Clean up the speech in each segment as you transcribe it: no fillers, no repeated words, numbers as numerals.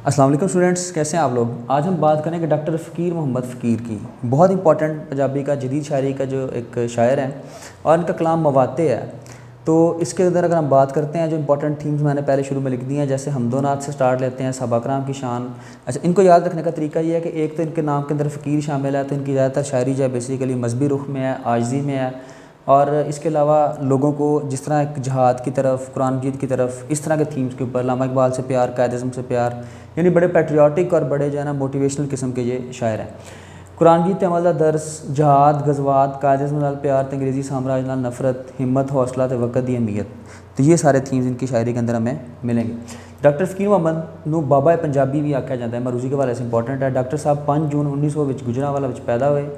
अस्सलाम वालेकुम स्टूडेंट्स, कैसे हैं आप लोग। आज हम बात करेंगे डॉक्टर फ़कीर मोहम्मद फ़कीर की। बहुत इंपॉर्टेंट पंजाबी का जदीद शायरी का जो एक शायर हैं और इनका कलाम मवाते है। तो इसके अंदर अगर हम बात करते हैं, जो इंपॉर्टेंट थीम्स मैंने पहले शुरू में लिख दी हैं, जैसे हमदो नात से स्टार्ट लेते हैं, सहाबा कराम की शान। अच्छा, इनको याद रखने का तरीका ये है कि एक तो इनके नाम के अंदर फ़कीर शामिल है, तो इनकी ज़्यादातर शायरी जो है बेसिकली मजहबी रुख में है, आजिज़ी में है। और इसके अलावा लोगों को जिस तरह एक जहाद की तरफ, कुरान मजीद की तरफ, इस तरह के थीम्स के ऊपर, अल्लामा इकबाल से प्यार, कायद-ए-आज़म से प्यार, यानी बड़े पैट्रियाटिक और बड़े जो है ना मोटिवेशनल किस्म के ये शायर हैं। कुरान मजीद ते अमल दा दर्स, जहाद, गज़वात, कायद-ए-आज़म नाल प्यार, ते अंग्रेज़ी साम्राज नाल नफ़रत, हिम्मत, हौसला ते वक़्त दी अहमियत, तो ये सारे थीम्स इनकी शायरी के अंदर हमें मिलेंगे। डॉक्टर फ़कीर मोहम्मद नूं बाबा पंजाबी भी आख्या जाता है, मरूज़ी के हवाले से इंपॉर्टेंट है। डॉक्टर साहब 5 जून 1900 गुजरांवाला पैदा हुए।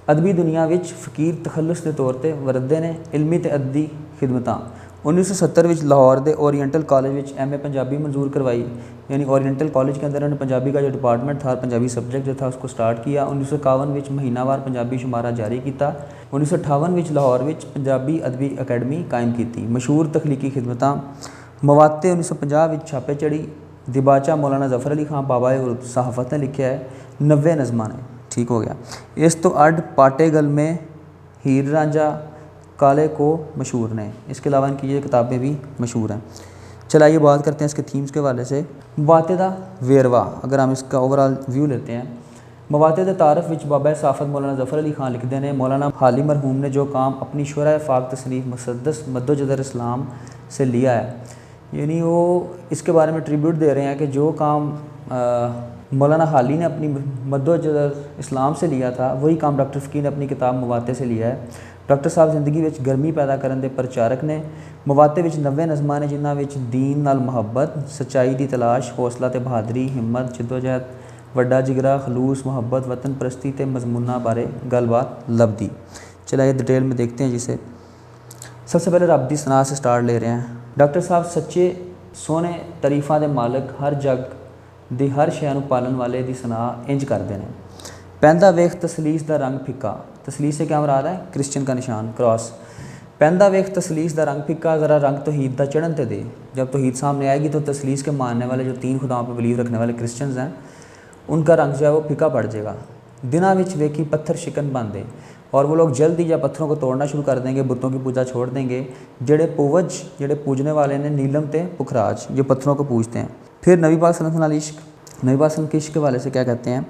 अदबी दुनिया विच फ़कीर तखल्लुस के तौर पर वरदे ने इलमी ते अदबी खिदमतां। 1970 लाहौर के ओरिएंटल कॉलेज में MA पंजाबी मंजूर करवाई, यानी ओरिएंटल कॉलेज के अंदर उन्होंने पंजाबी का जो डिपार्टमेंट था, पंजाबी सब्जेक्ट जो था उसको स्टार्ट किया। 1951 महीनावार पंजाबी शुमारा जारी किया। 1958 लाहौर में पंजाबी अदबी अकैडमी कायम की। मशहूर तखलीकी खिदमतां मवाते 1950 छापे चढ़ी। दिबाचा मौलाना ज़फ़र अली खां बाबा सहाफ़त ने लिखा है। 90 नज़मां ने, ठीक हो गया। इस तो अड पाटे गल में हीर रांझा काले को मशहूर ने, इसके अलावा इनकी ये किताबें भी मशहूर हैं। चलाइए बात करते हैं इसके थीम्स के हवाले से। मवाते दा वेरवा, अगर हम इसका ओवरऑल व्यू लेते हैं, मवाते दा तारफ़ विच बाबा साफ़त मौलाना ज़फ़र अली खां लिखते हैं, मौलाना हाली मरहूम ने जो काम अपनी शुरा फ़ाक तसनीफ़ मुसद्दस मद्दोजदर इस्लाम से लिया है, यानी वो इसके बारे में ट्रिब्यूट दे रहे हैं कि जो काम मौलाना हाली ने अपनी मद्दोजदर इस्लाम से लिया था, वही काम डॉक्टर फ़कीर ने अपनी किताब मवाते से लिया है। डॉक्टर साहब जिंदगी में गर्मी पैदा करने के प्रचारक ने। मवाते 90 नज़मां ने जिन्हां विच दीन नाल मुहब्बत, सच्चाई की तलाश, हौसला ते बहादरी, हिम्मत, जिद्दोजहद, वड्डा जिगरा, खलूस, मुहब्बत, वतन परस्ती ते मजमूना बारे गलबात लभदी। चलिए डिटेल में देखते हैं जिसे। सबसे पहले रब दी सना से स्टार्ट ले रहे हैं। डॉक्टर साहब सच्चे सोने तरीफा दे मालक, हर जग दी हर शै नूं पालन वाले दी सना इंज करते हैं। पैंदा वेख तसलीस दा रंग फिक्का, तसलीस से क्या मुराद है? क्रिश्चियन का निशान, क्रॉस। पैंदा वेख तसलीस दा रंग फिक्का, ज़रा रंग तौहीद दा चढ़न ते दे। जब तौहीद सामने आएगी तो तसलीस के मानने वाले, जो 3 खुदाओं पर बिलीव रखने वाले क्रिश्चियंस हैं, उनका रंग जो है वो फिक्का पड़ जाएगा। दिना विच वेखी पत्थर शिकन बांधे, और वो लोग जल्द ही या पत्थरों को तोड़ना शुरू कर देंगे, बुतों की पूजा छोड़ देंगे। जड़े पूवज, जड़े पूजने वाले ने नीलम ते पुखराज, जो पत्थरों को पूजते हैं। फिर नबी पाक सल्लल्लाहु अलैहि वसल्लम इश्क, नबी पाक सल्लल्लाहु के इश्क के हवाले से क्या कहते हैं?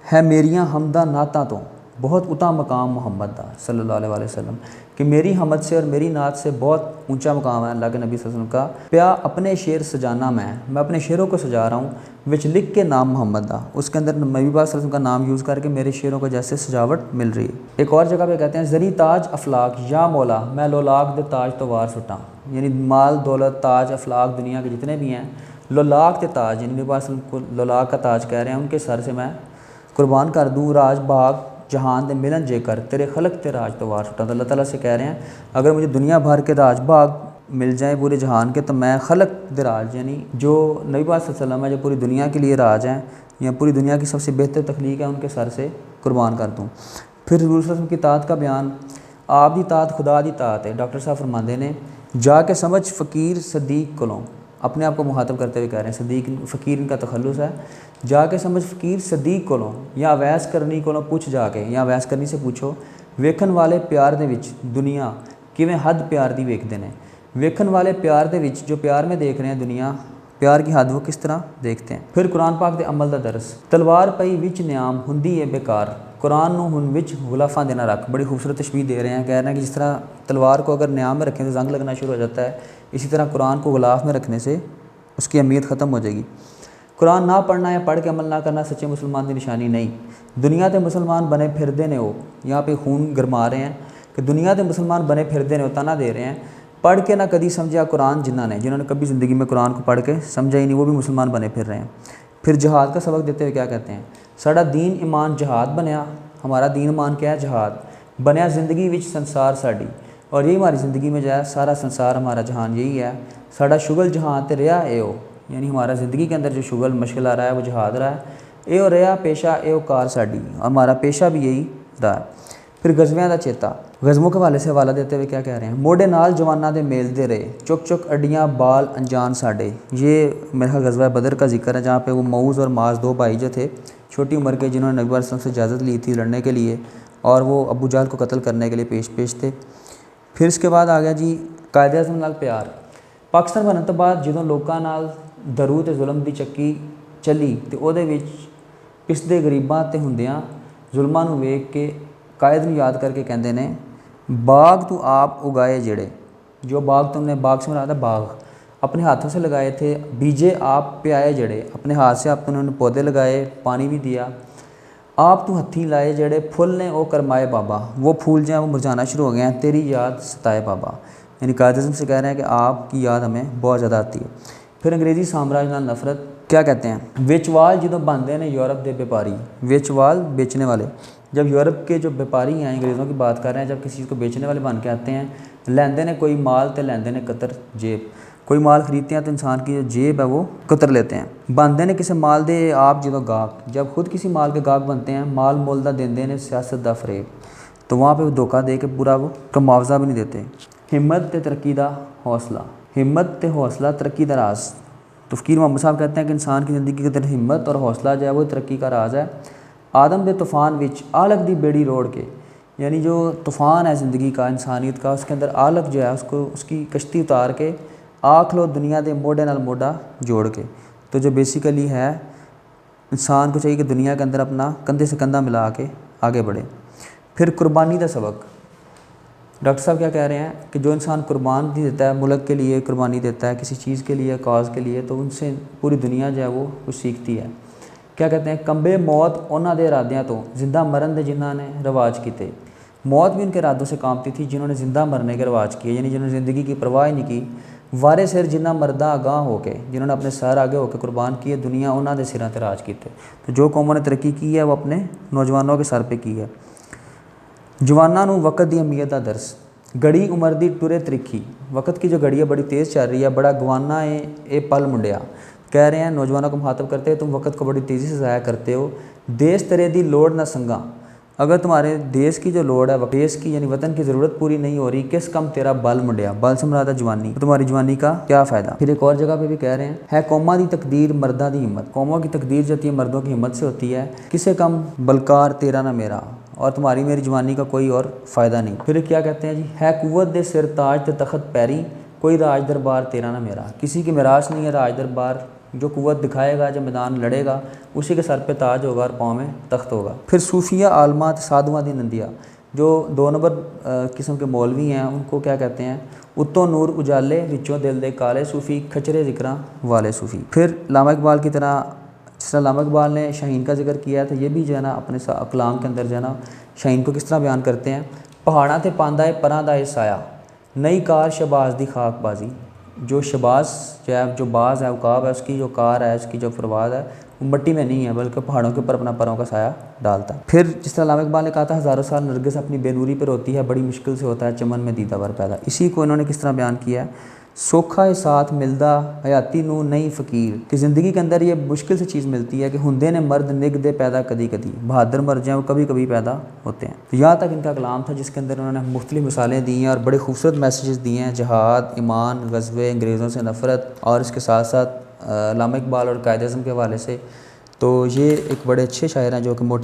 है मेरियां हमदा नाता तो बहुत उता मकाम मोहम्मद दा सल्लल्लाहु अलैहि वसल्लम, कि मेरी हमद से और मेरी नात से बहुत ऊंचा मकाम है अल्लाह के नबी सल्लल्लाहु अलैहि वसल्लम का। प्या अपने शेर सजाना, मैं अपने शेरों को सजा रहा हूँ, विच लिख के नाम मोहम्मद दा, उसके अंदर नबी पाक सल्लल्लाहु अलैहि वसल्लम का नाम यूज़ करके मेरे शेरों को जैसे सजावट मिल रही है। एक और जगह पे कहते हैं, ज़री ताज अफलाक या मौला मैं लोलाक दे ताज तो वार सुटा, यानी माल दौलत ताज अफलाक दुनिया के जितने भी हैं, लोलाक के ताज, यानी नबी पाक सल्लल्लाहु अलैहि वसल्लम को लोलाक का ताज कह रहे हैं, उनके सर से मैं कुर्बान कर दूँ। राज बाग जहान दे मिलन जेकर तेरे खलक ते राज तो वार छुटा, तो अल्लाह ताला से कह रहे हैं, अगर मुझे दुनिया भर के राज बाग मिल जाए पूरे जहान के, तो मैं खलक दे राज, यानी जो नबी पाक सल्लल्लाहु अलैहि वसल्लम है, जो पूरी दुनिया के लिए राज हैं या पूरी दुनिया की सबसे बेहतर तख्लीक है, उनके सर से कुर्बान कर दूँ। फिर रसूल सल्लल्लाहु अलैहि वसल्लम की तात का बयान, आप दी तात खुदा दी तात है। डॉक्टर साहब फरमाते ने, जाके समझ फ़कीर सदीक कोलों, अपने आप को मुखातब करते हुए कह रहे हैं, सदीक फ़कीर इनका तखल्लुस है। जाके समझ फ़कीर सदीक कोलों, या अवैस करनी कोलों पूछ जाके, या अवैस करनी से पूछो, वेखन वाले प्यार दे विच दुनिया किवें हद प्यार दी वेखदे ने। वेखन वाले प्यार दे विच, जो प्यार में देख रहे हैं दुनिया, प्यार की हद वो किस तरह देखते हैं। फिर कुरान पाक दे अमल दा दरस, तलवार पई विच न्याम हुंदी है बेकार, कुरान नूं हुन विच गुलाफा देना रख। बड़ी खूबसूरत तशबीह दे रहे हैं, कह रहे हैं कि जिस तरह तलवार को अगर न्याम में रखें तो जंग लगना शुरू हो जाता है, इसी तरह कुरान को गुलाफ में रखने से उसकी अहमियत ख़त्म हो जाएगी। कुरान ना पढ़ना या पढ़ के अमल ना करना सच्चे मुसलमान की निशानी नहीं। दुनिया के मुसलमान बने फिरदे ने, वो यहाँ पे खून गरमा रहे हैं कि दुनिया के मुसलमान बने फिरदे ने, तना दे रहे हैं, पढ़ के ना कभी समझा कुरान जिन्होंने कभी ज़िंदगी में कुरान को पढ़ के समझा ही नहीं, वो भी मुसलमान बने फिर रहे हैं। फिर जहाद का सबक देते हुए क्या कहते हैं, साड़ा दीन ईमान जहाद बनया, हमारा दीन ईमान क्या है? जहाद बनया ज़िंदगी विच संसार साड़ी, और यही हमारी ज़िंदगी में जो है सारा संसार हमारा जहान यही है। साड़ा शुगल जहान ते रहा ए ओ, यानी हमारा ज़िंदगी के अंदर जो शुगल मुश्किल आ रहा है वो जहाद रहा है। ए ओ रहा पेशा ए ओ कार साड़ी, हमारा पेशा भी यही रहा है। پھر غزویاں دا چیتا، غزووں کے حوالے سے حوالہ دیتے ہوئے کیا کہہ رہے ہیں، موڈے نال جواناں دے میل دے رہے، چک چک اڈیاں بال انجان ساڈے۔ یہ میرا غزوہ بدر کا ذکر ہے، جہاں پہ وہ معوذ اور معاذ دو بھائی جو تھے چھوٹی عمر کے، جنہوں نے نبی علیہ السلام سے اجازت لی تھی لڑنے کے لیے، اور وہ ابو جہل کو قتل کرنے کے لیے پیش تھے۔ پھر اس کے بعد آ گیا جی قائد اعظم نال پیار۔ پاکستان بننے تو بعد جدوں لوکاں نال درو تے ظلم دی چکی چلی تے او دے وچ پسدے غریباں تے ہوندیاں ظلماں نوں ویکھ کے قائد نوں یاد کر کے کہندے نے، باغ تو آپ اگائے جڑے، جو باغ تم نے، باغ سے مراد ہے باغ، اپنے ہاتھوں سے لگائے تھے، بیجے آپ پہ آئے جڑے، اپنے ہاتھ سے آپ نے پودے لگائے، پانی بھی دیا، آپ تو ہتھیں لائے جڑے، پھول نے او کرمائے بابا، وہ پھول جو ہیں وہ مرجھانا شروع ہو گئے ہیں، تیری یاد ستائے بابا۔ یعنی قائد اعظم سے کہہ رہے ہیں کہ آپ کی یاد ہمیں بہت زیادہ آتی ہے۔ پھر انگریزی سامراج نال نفرت، کیا کہتے ہیں، ویچوال جدوں بنتے ہیں یورپ دے بیپاری، ویچوال بیچنے والے، جب یورپ کے جو بیپاری ہیں، انگریزوں کی بات کر رہے ہیں، جب کسی چیز کو بیچنے والے بن کے آتے ہیں، لیندے نے کوئی مال تے لیندے نے قطر جیب، کوئی مال خریدتے ہیں تو انسان کی جو جیب ہے وہ قطر لیتے ہیں۔ بنتے نے کسی مال دے آپ جدوں گاہک، جب خود کسی مال کے گاہک بنتے ہیں، مال مول دا دیندے نے سیاست دا فریب، تو وہاں پہ وہ دھوکہ دے کے پورا وہ کا معاوضہ بھی نہیں دیتے۔ ہمت تے ترقی دا حوصلہ، ہمت تے حوصلہ ترقی دا راز۔ تو فقیر محمد صاحب کہتے ہیں کہ انسان کی زندگی کے اندر ہمت اور حوصلہ جو ہے وہ ترقی کا راز ہے۔ آدم دے طوفان وچ آلک دی بیڑی روڑ کے، یعنی جو طوفان ہے زندگی کا، انسانیت کا، اس کے اندر آلک جو ہے اس کی کشتی اتار کے آکھ لو دنیا دے موڈے نال موڈا جوڑ کے۔ تو جو بیسیکلی ہے انسان کو چاہیے کہ دنیا کے اندر اپنا کندھے سے کندھا ملا کے آگے بڑھے۔ پھر قربانی دا سبق، ڈاکٹر صاحب کیا کہہ رہے ہیں کہ جو انسان قربان دیتا ہے، ملک کے لیے قربانی دیتا ہے، کسی چیز کے لیے، کاز کے لیے، تو ان سے پوری دنیا جو ہے وہ کچھ سیکھتی ہے۔ کیا کہتے ہیں، کمبے موت انہاں دے ارادیاں تو، زندہ مرن دے جنہاں نے رواج کیتے۔ موت بھی ان کے ارادوں سے کامتی تھی جنہوں نے زندہ مرنے کے رواج کیے، یعنی جنہوں نے زندگی کی پرواہ ہی نہیں کی۔ وارے سر جنہ مردہ آگاہ ہو کے، جنہوں نے اپنے سر آگے ہو کے قربان کیے، دنیا انہاں دے سراں تے راج کیتے۔ تو جو قوموں نے ترقی کی ہے وہ اپنے نوجوانوں کے سر پہ کی ہے۔ جواناں نوں وقت دی اہمیت دا درس، گھڑی عمر دی ٹرے ترکھی، وقت کی جو گھڑی ہے بڑی تیز چل رہی ہے، بڑا گوانا ہے اے پل منڈیا۔ کہہ رہے ہیں نوجوانوں کو مخاطب کرتے ہیں، تم وقت کو بڑی تیزی سے ضائع کرتے ہو، دیس تیرے دی لوڑ نہ سنگا، اگر تمہارے دیس کی جو لوڑ ہے، دیس کی یعنی وطن کی ضرورت پوری نہیں ہو رہی، کس کم تیرا بل منڈیا، بل سے مراد ہے جوانی، تمہاری جوانی کا کیا فائدہ۔ پھر ایک اور جگہ پہ بھی کہہ رہے ہیں، ہے قوماں دی تقدیر مرداں دی ہمت، قوموں کی تقدیر جو ہوتی ہے مردوں کی ہمت سے ہوتی ہے، کسے کم بلکار تیرا نہ میرا، اور تمہاری میری جوانی کا کوئی اور فائدہ نہیں۔ پھر کیا کہتے ہیں جی، ہے قوت دے سر تاج تے تخت پیری، کوئی راج دربار تیرا نہ میرا، کسی کی میراث نہیں ہے راج دربار، جو قوت دکھائے گا، جو میدان لڑے گا، اسی کے سر پہ تاج ہوگا اور پاؤں میں تخت ہوگا۔ پھر صوفیہ عالمات سادھواں دی نندیا، جو 2 نمبر قسم کے مولوی ہیں، ان کو کیا کہتے ہیں، اتوں نور اجالے وچوں دل دے کالے صوفی، کھچرے ذکراں والے صوفی۔ پھر علامہ اقبال کی طرح، جس طرح علامہ اقبال نے شاہین کا ذکر کیا ہے، تو یہ بھی جو ہے نا اپنے اقلام کے اندر جو ہے نا شاہین کو کس طرح بیان کرتے ہیں، پہاڑاں تے پاندا ہے پراں دا اے سایہ، نئی کار شباز دی خاک بازی، جو شباز جو ہے، جو باز ہے، عقاب ہے، اس کی جو کار ہے، اس کی جو پرواز ہے، وہ مٹی میں نہیں ہے بلکہ پہاڑوں کے اوپر اپنا پروں کا سایہ ڈالتا ہے۔ پھر جس طرح علامہ اقبال نے کہا تھا، ہزاروں سال نرگس اپنی بے نوری پر ہوتی ہے، بڑی مشکل سے ہوتا ہے چمن میں دیدہ ور پیدا، اسی کو انہوں نے کس طرح بیان کیا ہے، سوکھا ہے ساتھ ملدا حیاتی نو نہیں فقیر، کہ زندگی کے اندر یہ مشکل سے چیز ملتی ہے کہ ہندے نے مرد نگ دے پیدا کدی کدی، بہادر مرد ہیں وہ کبھی کبھی پیدا ہوتے ہیں۔ تو یہاں تک ان کا کلام تھا، جس کے اندر انہوں نے مختلف مثالیں دی ہیں اور بڑے خوبصورت میسیجز دیے ہیں، جہاد، ایمان، غزوے، انگریزوں سے نفرت، اور اس کے ساتھ ساتھ علامہ اقبال اور قائد اعظم کے حوالے سے۔ تو یہ ایک بڑے اچھے شاعر ہیں جو کہ